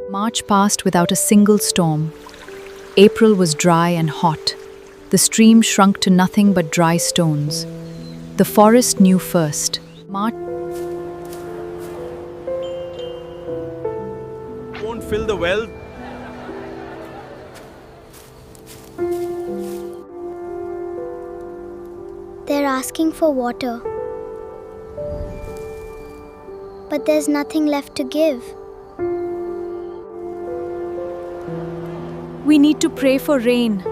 March passed without a single storm. April was dry and hot. The stream shrunk to nothing but dry stones. The forest knew first. March won't fill the well. They're asking for water. But there's nothing left to give. We need to pray for rain.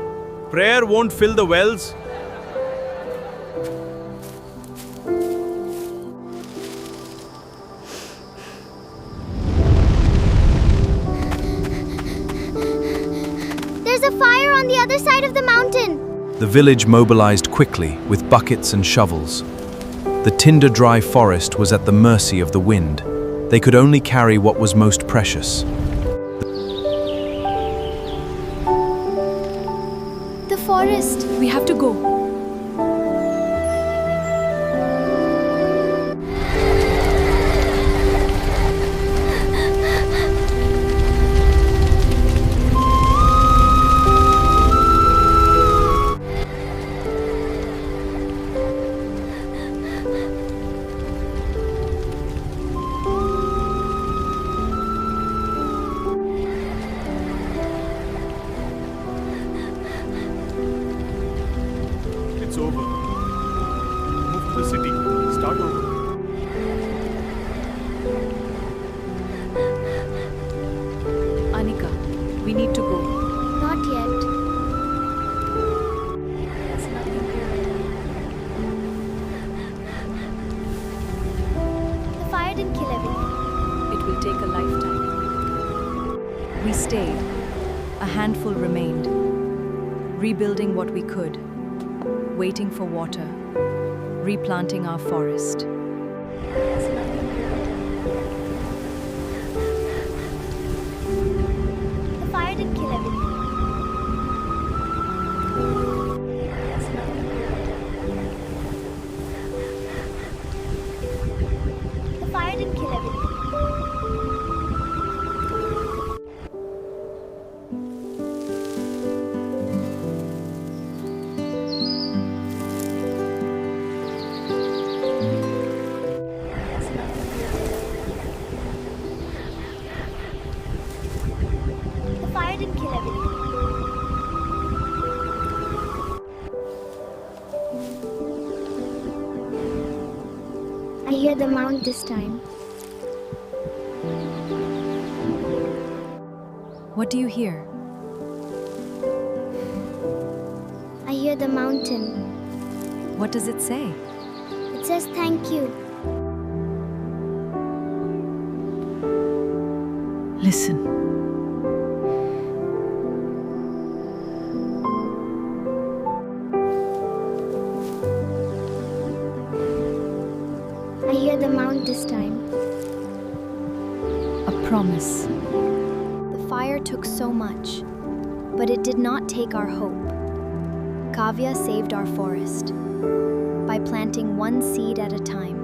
Prayer won't fill the wells. There's a fire on the other side of the mountain. The village mobilized quickly with buckets and shovels. The tinder-dry forest was at the mercy of the wind. They could only carry what was most precious. The forest. We have to go. It's over. Move to the city. Start over. Anika, we need to go. Not yet. There's nothing here. The fire didn't kill everything. It will take a lifetime. We stayed. A handful remained. Rebuilding what we could. Waiting for water. Replanting our forest. There's nothing here. The fire didn't kill everything. There's nothing here. The fire didn't kill everything. The fire didn't kill everything. I hear the mount this time. What do you hear? I hear the mountain. What does it say? It says thank you. Listen. I hear the mount this time. A promise. The fire took so much, but it did not take our hope. Kavya saved our forest by planting one seed at a time.